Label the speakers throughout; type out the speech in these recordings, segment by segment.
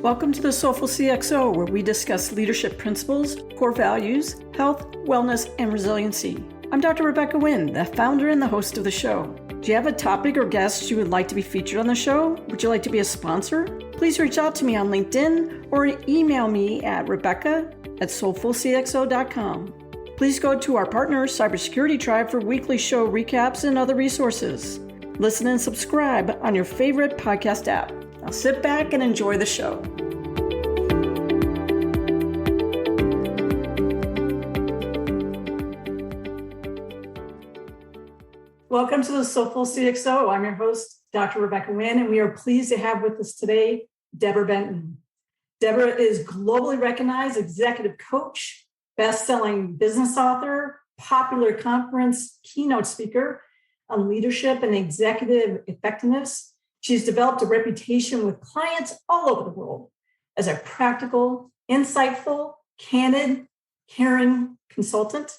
Speaker 1: Welcome to the Soulful CXO, where we discuss leadership principles, core values, health, wellness, and resiliency. I'm Dr. Rebecca Wynn, the founder and the host of the show. Do you have a topic or guest you would like to be featured on the show? Would you like to be a sponsor? Please reach out to me on LinkedIn or email me at rebecca@soulfulcxo.com. Please go to our partner, Cybersecurity Tribe, for weekly show recaps and other resources. Listen and subscribe on your favorite podcast app. Now sit back and enjoy the show. Welcome to the Soulful CXO. I'm your host, Dr. Rebecca Wynn, and we are pleased to have with us today Deborah Benton. Deborah is globally recognized executive coach, best-selling business author, popular conference keynote speaker on leadership and executive effectiveness. She's developed a reputation with clients all over the world as a practical, insightful, candid, caring consultant.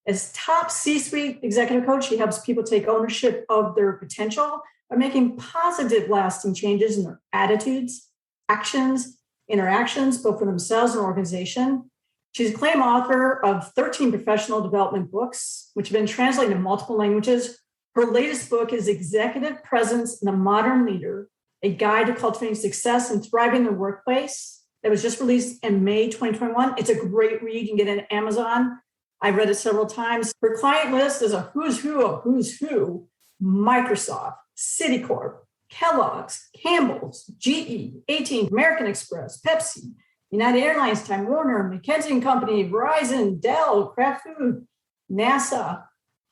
Speaker 1: As top C-suite executive coach, she helps people take ownership of their potential by making positive, lasting changes in their attitudes, actions, interactions, both for themselves and organization. She's a acclaimed author of 13 professional development books, which have been translated into multiple languages. Her latest book is Executive Presence in the Modern Leader, a guide to cultivating success and thriving in the workplace, that was just released in May 2021. It's a great read. You can get it on Amazon. I've read it several times. Her client list is a who's who of who's who: Microsoft, Citicorp, Kellogg's, Campbell's, GE, AT&T, American Express, Pepsi, United Airlines, Time Warner, McKinsey & Company, Verizon, Dell, Kraft Food, NASA,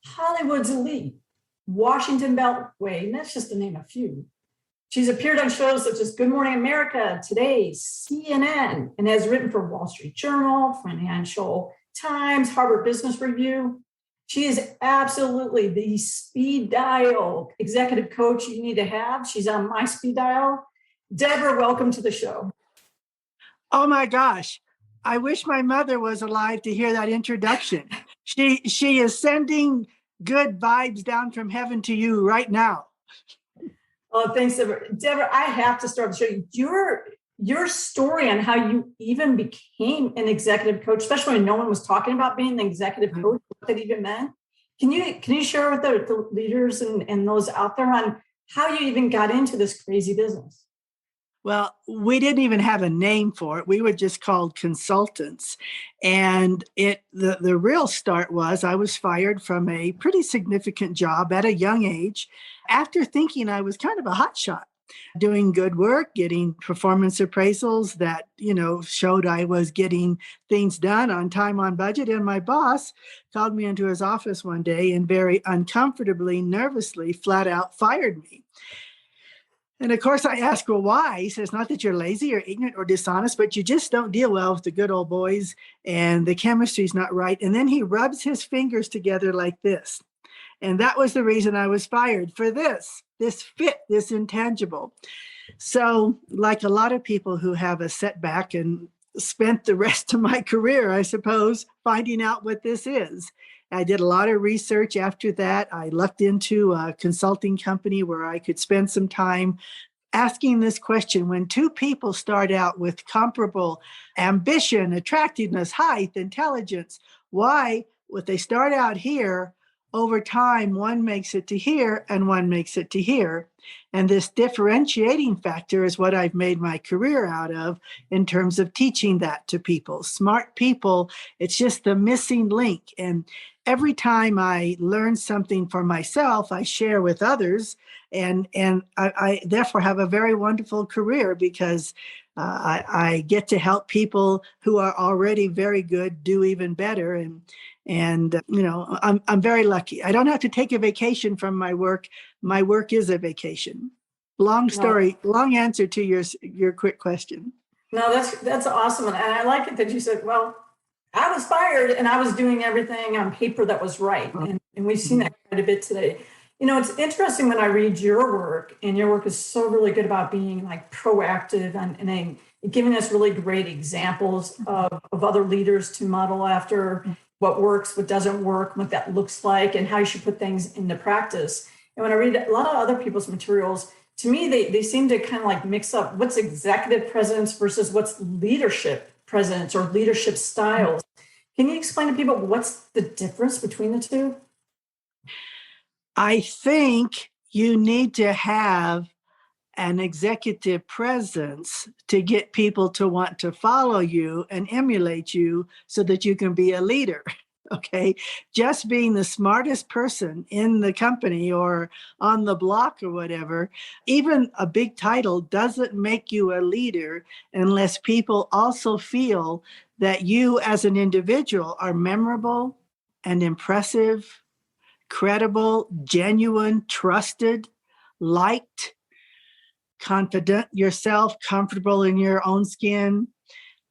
Speaker 1: Hollywood's Elite, Washington Beltway, and that's just to name a few. She's appeared on shows such as Good Morning America, Today, CNN, and has written for Wall Street Journal, Financial Times, Harvard Business Review. She is absolutely the speed dial executive coach you need to have. She's on my speed dial. Deborah, welcome to the show.
Speaker 2: Oh my gosh. I wish my mother was alive to hear that introduction. She is sending good vibes down from heaven to you right now.
Speaker 1: Oh, thanks, Deborah. Deborah, I have to start the show. Your story on how you even became an executive coach, especially when no one was talking about being an executive coach, what that even meant. Can you share with the leaders and those out there on how you even got into this crazy business?
Speaker 2: Well, we didn't even have a name for it. We were just called consultants. And the real start was I was fired from a pretty significant job at a young age after thinking I was kind of a hotshot, doing good work, getting performance appraisals that, showed I was getting things done on time, on budget. And my boss called me into his office one day and very uncomfortably, nervously, flat out fired me. And of course, I asked, well, why? He says, not that you're lazy or ignorant or dishonest, but you just don't deal well with the good old boys and the chemistry's not right. And then he rubs his fingers together like this. And that was the reason I was fired, for this fit, this intangible. So like a lot of people who have a setback and spent the rest of my career, I suppose, finding out what this is. I did a lot of research after that. I lucked into a consulting company where I could spend some time asking this question. When two people start out with comparable ambition, attractiveness, height, intelligence, why would they start out here? Over time, one makes it to here and one makes it to here. And this differentiating factor is what I've made my career out of in terms of teaching that to people. Smart people, it's just the missing link. And every time I learn something for myself, I share with others. And I therefore have a very wonderful career because I get to help people who are already very good do even better. And I'm very lucky. I don't have to take a vacation from my work. My work is a vacation. Long story, long answer to your quick question.
Speaker 1: No, that's awesome. And I like it that you said, well, I was fired and I was doing everything on paper that was right. And we've seen that quite a bit today. It's interesting when I read your work, and your work is so really good about being like proactive and giving us really great examples of other leaders to model after, what works, what doesn't work, what that looks like, and how you should put things into practice. And when I read a lot of other people's materials, to me, they seem to kind of like mix up what's executive presence versus what's leadership presence or leadership styles. Can you explain to people what's the difference between the two?
Speaker 2: I think you need to have an executive presence to get people to want to follow you and emulate you so that you can be a leader. Okay. Just being the smartest person in the company or on the block or whatever, even a big title doesn't make you a leader unless people also feel that you as an individual are memorable and impressive, credible, genuine, trusted, liked, confident yourself, comfortable in your own skin.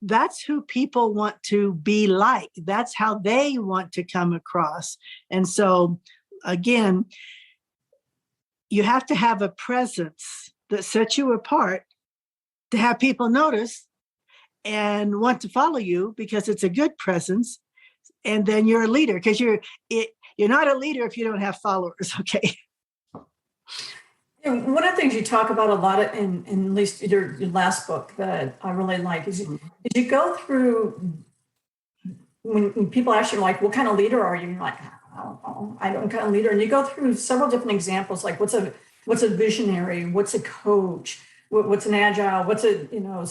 Speaker 2: That's who people want to be like. That's how they want to come across. And so, again, you have to have a presence that sets you apart to have people notice and want to follow you because it's a good presence. And then you're a leader because you're not a leader if you don't have followers. Okay.
Speaker 1: One of the things you talk about a lot in at least your last book that I really like is you go through when people ask you like, what kind of leader are you? You're like, I don't know, I don't kind of leader. And you go through several different examples, like what's a visionary, what's a coach, what's an agile, what's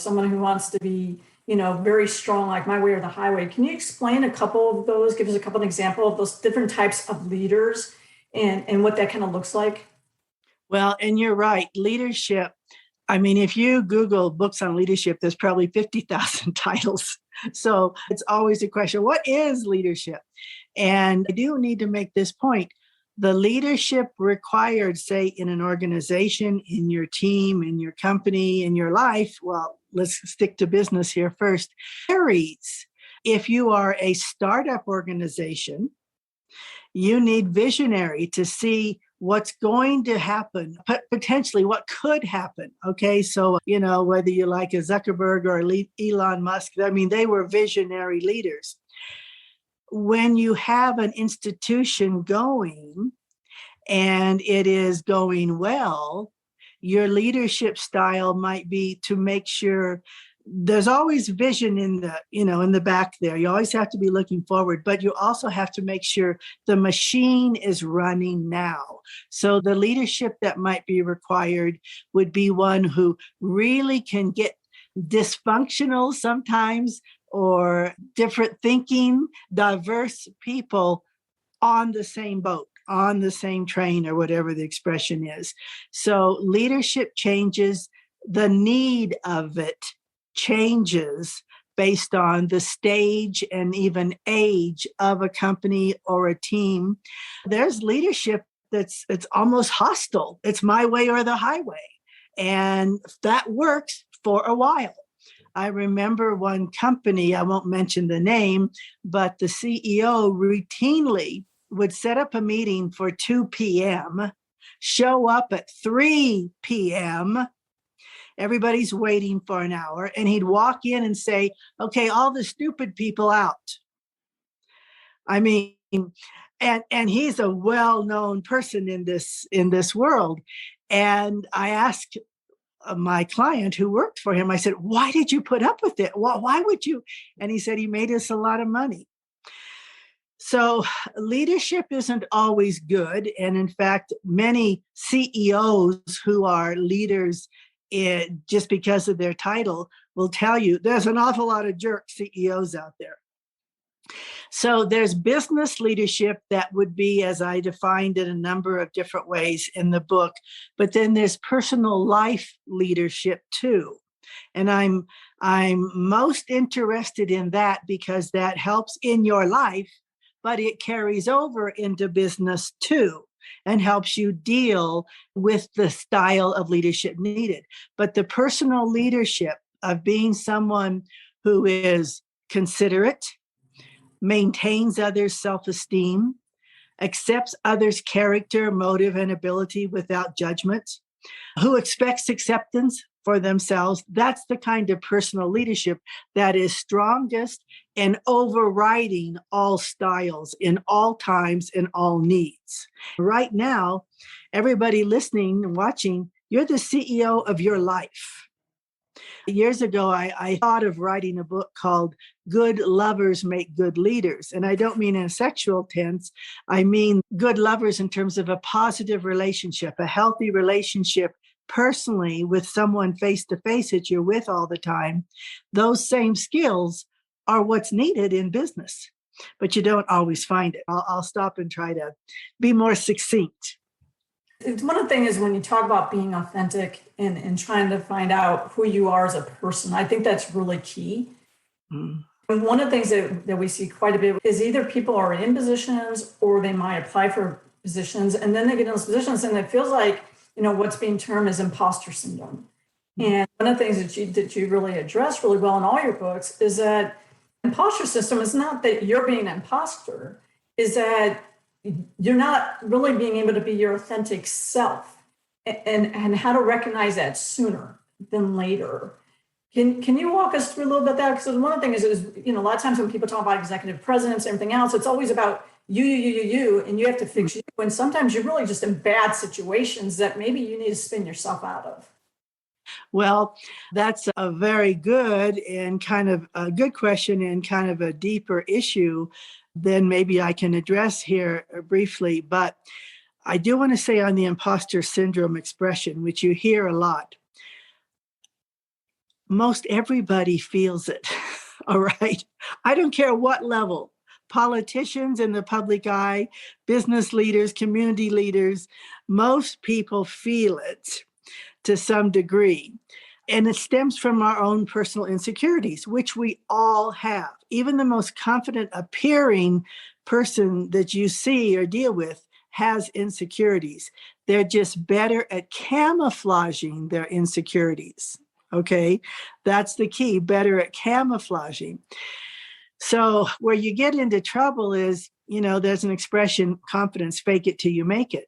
Speaker 1: someone who wants to be, very strong, like my way or the highway. Can you explain a couple of those? Give us a couple of examples of those different types of leaders and what that kind of looks like?
Speaker 2: Well, and you're right. Leadership. I mean, if you Google books on leadership, there's probably 50,000 titles. So it's always a question, what is leadership? And I do need to make this point. The leadership required, say, in an organization, in your team, in your company, in your life, well, let's stick to business here first, varies. If you are a startup organization, you need visionary to see what's going to happen, potentially what could happen. Okay. So, whether you like a Zuckerberg or Elon Musk, I mean, they were visionary leaders. When you have an institution going and it is going well, your leadership style might be to make sure there's always vision in the back there. You always have to be looking forward, but you also have to make sure the machine is running now. So the leadership that might be required would be one who really can get dysfunctional sometimes or different thinking, diverse people on the same boat, on the same train, or whatever the expression is. So leadership changes, the need of it changes based on the stage and even age of a company or a team. There's leadership it's almost hostile. It's my way or the highway. And that works for a while. I remember one company, I won't mention the name, but the CEO routinely would set up a meeting for 2 p.m., show up at 3 p.m., everybody's waiting for an hour, and he'd walk in and say, okay, all the stupid people out. I mean, and he's a well-known person in this world. And I asked my client who worked for him, I said, why did you put up with it? Why would you? And he said, he made us a lot of money. So leadership isn't always good. And in fact, many CEOs who are leaders just because of their title will tell you there's an awful lot of jerk CEOs out there. So there's business leadership that would be, as I defined it, a number of different ways in the book, but then there's personal life leadership too. And I'm most interested in that because that helps in your life, but it carries over into business too and helps you deal with the style of leadership needed. But the personal leadership of being someone who is considerate, maintains others' self-esteem, accepts others' character, motive, and ability without judgment, who expects acceptance for themselves, that's the kind of personal leadership that is strongest and overriding all styles in all times and all needs. Right now, everybody listening and watching You're the CEO of your life. Years ago, I thought of writing a book called Good Lovers Make Good Leaders. And I don't mean in a sexual tense. I mean good lovers in terms of a positive relationship, a healthy relationship personally with someone face to face that you're with all the time. Those same skills are what's needed in business, but you don't always find it. I'll stop and try to be more succinct.
Speaker 1: It's one of the things is when you talk about being authentic and trying to find out who you are as a person, I think that's really key. And one of the things that we see quite a bit is either people are in positions or they might apply for positions, and then they get in those positions and it feels like, what's being termed as imposter syndrome. And one of the things that you really address really well in all your books is that imposter system is not that you're being an imposter, is that you're not really being able to be your authentic self, and how to recognize that sooner than later. Can you walk us through a little bit of that? Because one of the things is, a lot of times when people talk about executive presidents and everything else, it's always about you, and you have to fix you. And sometimes you're really just in bad situations that maybe you need to spin yourself out of.
Speaker 2: Well, that's a very good and kind of a good question and kind of a deeper issue than maybe I can address here briefly. But I do want to say on the imposter syndrome expression, which you hear a lot, most everybody feels it. All right. I don't care what level, politicians in the public eye, business leaders, community leaders, most people feel it to some degree. And it stems from our own personal insecurities, which we all have. Even the most confident appearing person that you see or deal with has insecurities. They're just better at camouflaging their insecurities. Okay, that's the key, better at camouflaging. So where you get into trouble is, there's an expression, confidence, fake it till you make it.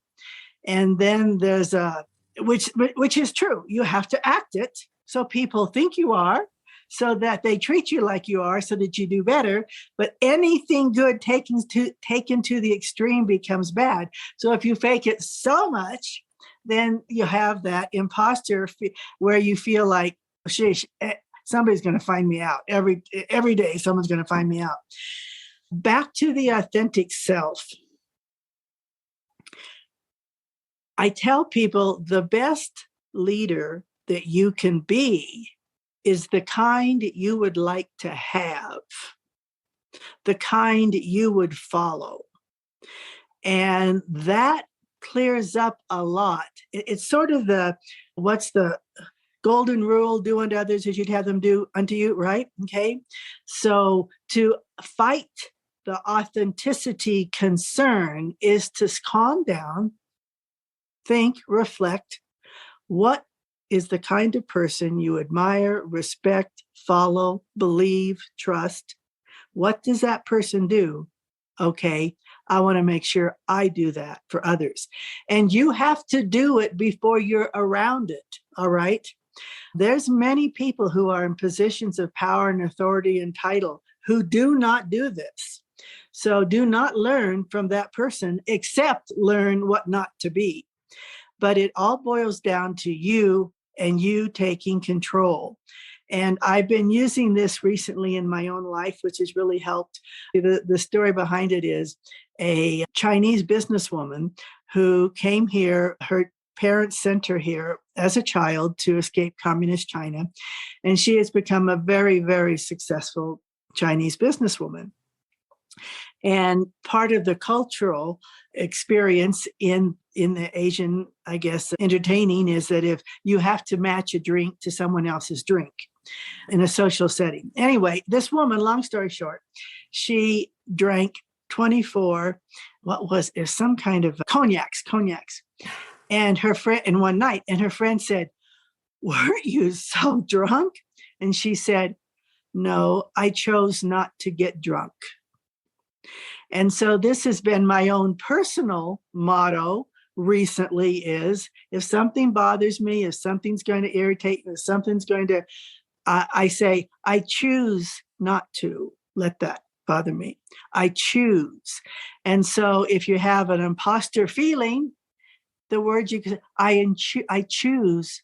Speaker 2: And then there's which is true. You have to act it so people think you are, so that they treat you like you are, so that you do better. But anything good taken to the extreme becomes bad. So if you fake it so much, then you have that imposter where you feel like, sheesh, somebody's going to find me out. Every day, someone's going to find me out. Back to the authentic self. I tell people the best leader that you can be is the kind you would like to have, the kind you would follow. And that clears up a lot. It's sort of what's the golden rule, do unto others as you'd have them do unto you, right? Okay. So to fight the authenticity concern is to calm down, think, reflect. What is the kind of person you admire, respect, follow, believe, trust? What does that person do? Okay, I want to make sure I do that for others. And you have to do it before you're around it, all right? There's many people who are in positions of power and authority and title who do not do this. So do not learn from that person, except learn what not to be. But it all boils down to you and you taking control. And I've been using this recently in my own life, which has really helped. The story behind it is a Chinese businesswoman who came here. Her parents sent her here as a child to escape communist China. And she has become a very, very successful Chinese businesswoman. And part of the cultural experience in the Asian, I guess, entertaining is that if you have to match a drink to someone else's drink in a social setting. Anyway, this woman, long story short, she drank 24, some kind of cognacs. And her friend, in one night, and her friend said, "Weren't you so drunk?" And she said, "No, I chose not to get drunk." And so this has been my own personal motto recently is, if something bothers me, if something's going to irritate me, if something's going to, I say, I choose not to let that bother me. I choose. And so if you have an imposter feeling, the words you could, I choose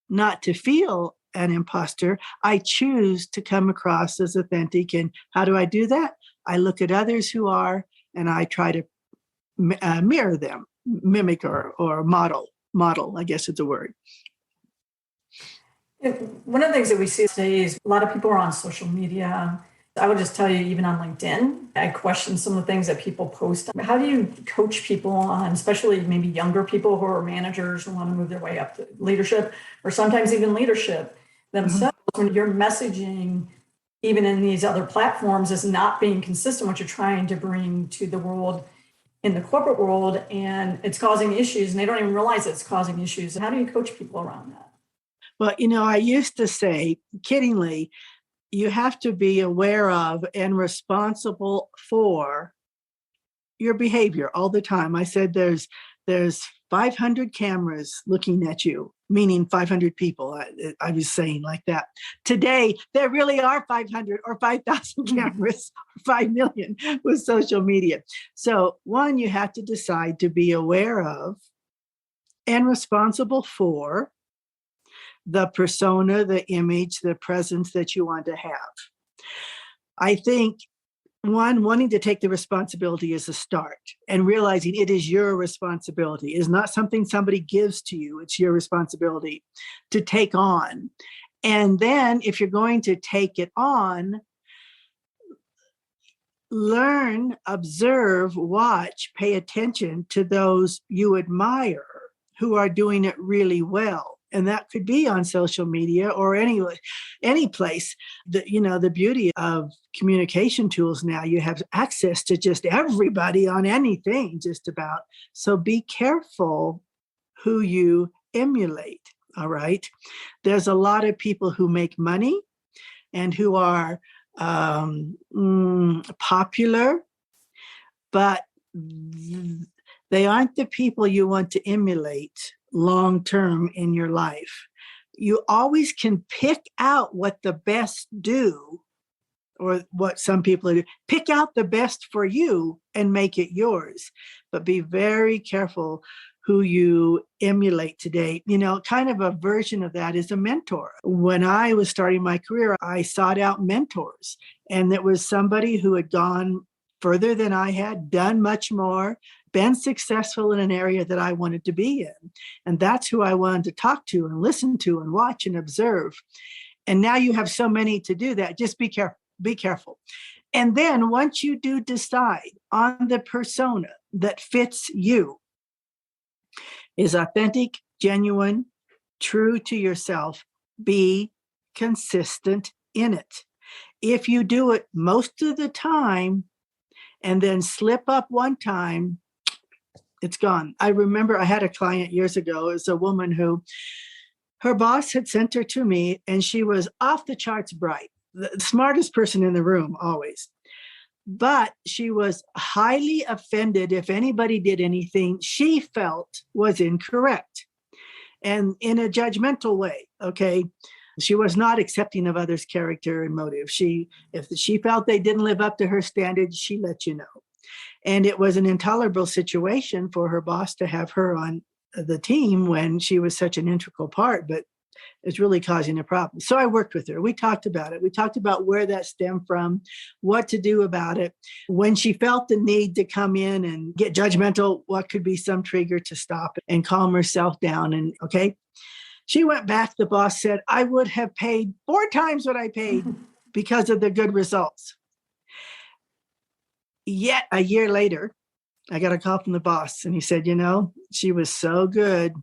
Speaker 2: not to feel an imposter. I choose to come across as authentic. And how do I do that? I look at others who are, and I try to mirror them, mimic or model, I guess is the word.
Speaker 1: One of the things that we see today is a lot of people are on social media. I would just tell you, even on LinkedIn, I question some of the things that people post. How do you coach people on, especially maybe younger people who are managers who want to move their way up to leadership, or sometimes even leadership themselves, when your messaging, even in these other platforms, is not being consistent, what you're trying to bring to the world in the corporate world, and it's causing issues, and they don't even realize it's causing issues. How do you coach people around that?
Speaker 2: Well, I used to say, kiddingly, you have to be aware of and responsible for your behavior all the time. I said there's 500 cameras looking at you, meaning 500 people. I was saying like that. Today, there really are 500 or 5,000 cameras, or 5 million with social media. So one, you have to decide to be aware of and responsible for the persona, the image, the presence that you want to have. I think wanting to take the responsibility is a start, and realizing it is your responsibility. It is not something somebody gives to you. It's your responsibility to take on. And then if you're going to take it on, learn, observe, watch, pay attention to those you admire who are doing it really well. And that could be on social media or any place. The beauty of communication tools now, you have access to just everybody on anything, just about. So be careful who you emulate. All right. There's a lot of people who make money and who are popular, but they aren't the people you want to emulate long-term in your life. You always can pick out what the best do, or what some people do. Pick out the best for you and make it yours. But be very careful who you emulate today. Kind of a version of that is a mentor. When I was starting my career, I sought out mentors, and it was somebody who had gone further than I had, done much more, been successful in an area that I wanted to be in. And that's who I wanted to talk to and listen to and watch and observe. And now you have so many to do that. Just be careful. And then once you do decide on the persona that fits you, is authentic, genuine, true to yourself, be consistent in it. If you do it most of the time and then slip up one time, it's gone. I remember I had a client years ago. It was a woman who, her boss had sent her to me, and she was off the charts bright, the smartest person in the room always. But she was highly offended if anybody did anything she felt was incorrect, and in a judgmental way. Okay. She was not accepting of others' character and motive. If she felt they didn't live up to her standards, she let you know. And it was an intolerable situation for her boss to have her on the team when she was such an integral part, but it's really causing a problem. So I worked with her. We talked about it. We talked about where that stemmed from, what to do about it. When she felt the need to come in and get judgmental, what could be some trigger to stop it and calm herself down. And okay, she went back. The boss said, I would have paid 4 times what I paid because of the good results. Yet a year later, I got a call from the boss, and he said, she was so good,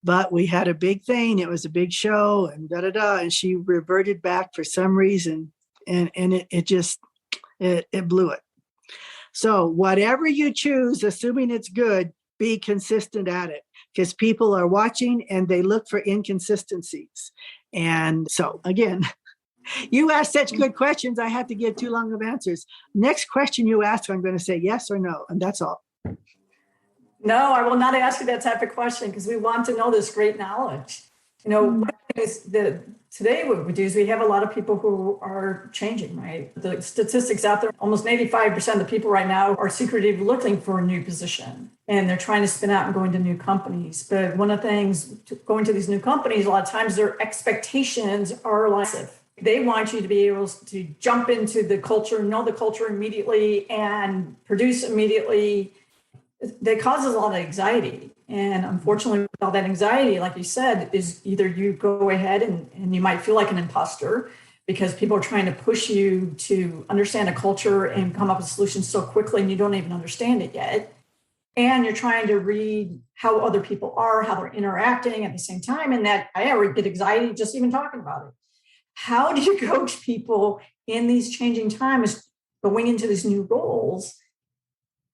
Speaker 2: but we had a big thing. It was a big show, and and she reverted back for some reason, and it blew it. So whatever you choose, assuming it's good, be consistent at it, because people are watching and they look for inconsistencies. And so again, you asked such good questions, I had to give too long of answers. Next question you ask, I'm going to say yes or no, and that's all.
Speaker 1: No, I will not ask you that type of question, because we want to know this great knowledge. One of the things that today what we do is we have a lot of people who are changing, right? The statistics out there, almost 85% of the people right now are secretly looking for a new position, and they're trying to spin out and go into new companies. But one of the things going to these new companies, a lot of times their expectations are massive. They want you to be able to jump into the culture, know the culture immediately, and produce immediately. That causes a lot of anxiety. And unfortunately, with all that anxiety, like you said, is either you go ahead and you might feel like an imposter because people are trying to push you to understand a culture and come up with solutions so quickly and you don't even understand it yet. And you're trying to read how other people are, how they're interacting at the same time. And that I already get anxiety just even talking about it. How do you coach people in these changing times going into these new roles?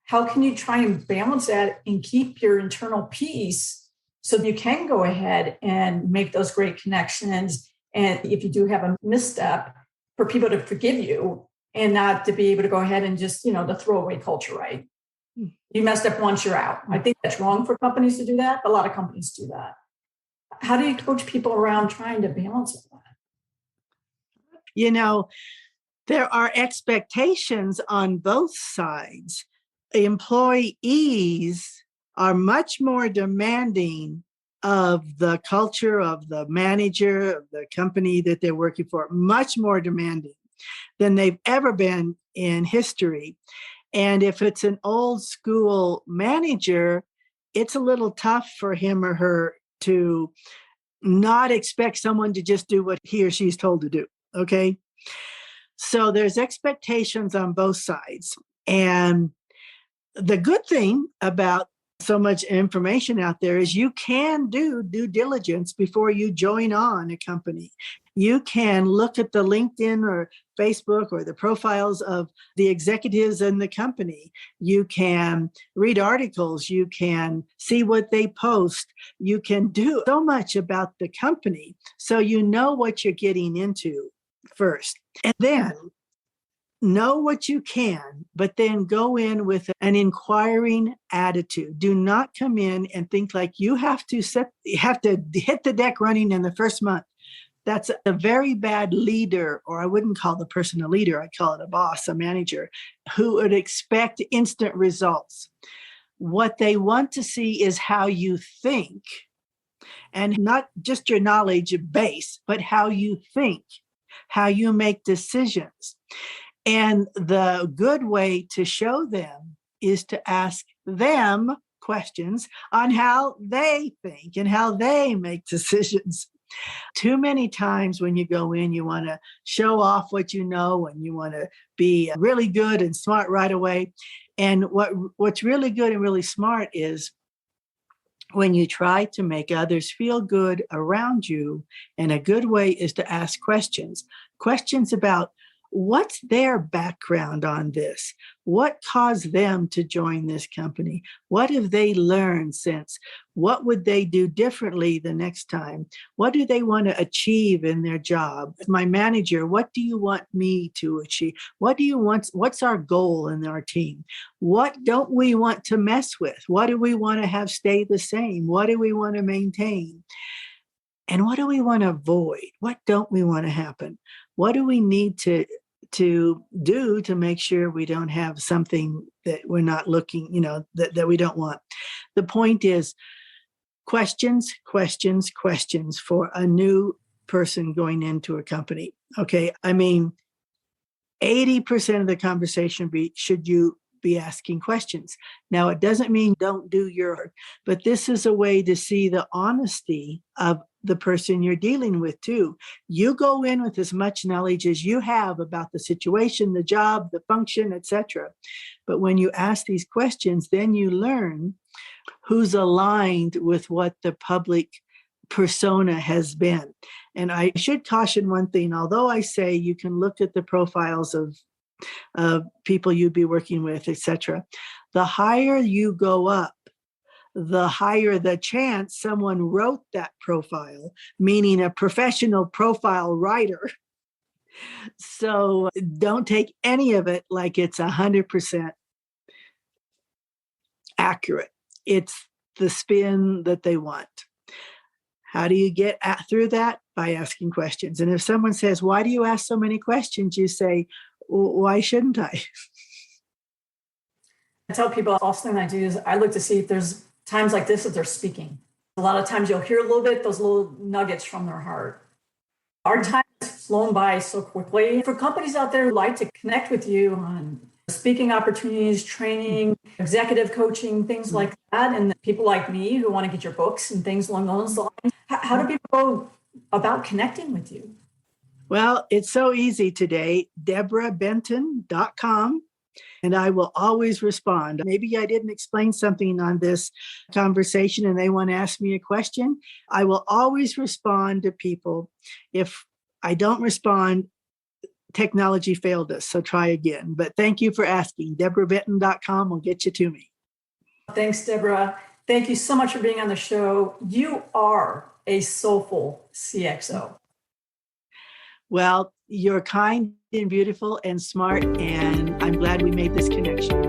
Speaker 1: How can you try and balance that and keep your internal peace so that you can go ahead and make those great connections? And if you do have a misstep, for people to forgive you and not to be able to go ahead and just, the throwaway culture, right? You messed up once, you're out. I think that's wrong for companies to do that. But a lot of companies do that. How do you coach people around trying to balance that?
Speaker 2: There are expectations on both sides. Employees are much more demanding of the culture of the manager of the company that they're working for, much more demanding than they've ever been in history. And if it's an old school manager, it's a little tough for him or her to not expect someone to just do what he or she's told to do. Okay. So there's expectations on both sides. And the good thing about so much information out there is you can do due diligence before you join on a company. You can look at the LinkedIn or Facebook or the profiles of the executives in the company. You can read articles. You can see what they post. You can do so much about the company so you know what you're getting into first. And then know what you can, but then go in with an inquiring attitude. Do not come in and think like you have to hit the deck running in the first month. That's a very bad leader, or I wouldn't call the person a leader. I'd call it a boss, a manager, who would expect instant results. What they want to see is how you think, and not just your knowledge base, but how you think, how you make decisions. And the good way to show them is to ask them questions on how they think and how they make decisions. Too many times when you go in, you want to show off what you know and you want to be really good and smart right away. And what's really good and really smart is when you try to make others feel good around you. And a good way is to ask questions about what's their background on this? What caused them to join this company? What have they learned since? What would they do differently the next time? What do they want to achieve in their job? My manager, what do you want me to achieve? What do you want? What's our goal in our team? What don't we want to mess with? What do we want to have stay the same? What do we want to maintain? And what do we want to avoid? What don't we want to happen? What do we need to do to make sure we don't have something that we're not looking, that we don't want? The point is questions for a new person going into a company. Okay. 80% of the conversation should you be asking questions. Now, it doesn't mean don't do your work, but this is a way to see the honesty of the person you're dealing with too. You go in with as much knowledge as you have about the situation, the job, the function, etc. But when you ask these questions, then you learn who's aligned with what the public persona has been. And I should caution one thing, although I say you can look at the profiles of people you'd be working with, etc. The higher you go up, the higher the chance someone wrote that profile, meaning a professional profile writer. So don't take any of it like it's 100% accurate. It's the spin that they want. How do you get through that? by asking questions. And if someone says, why do you ask so many questions? You say, why shouldn't I?
Speaker 1: I tell people also thing I do is I look to see if there's times like this that they're speaking. A lot of times you'll hear a little bit, those little nuggets from their heart. Our time has flown by so quickly. For companies out there who like to connect with you on speaking opportunities, training, executive coaching, things like that, and people like me who want to get your books and things along those lines, how do people go about connecting with you?
Speaker 2: Well, it's so easy today, deborahbenton.com. And I will always respond. Maybe I didn't explain something on this conversation and they want to ask me a question. I will always respond to people. If I don't respond, technology failed us. So try again. But thank you for asking. deborahbenton.com will get you to me.
Speaker 1: Thanks, Deborah. Thank you so much for being on the show. You are a soulful CXO.
Speaker 2: Well, you're kind and beautiful and smart, and I'm glad we made this connection.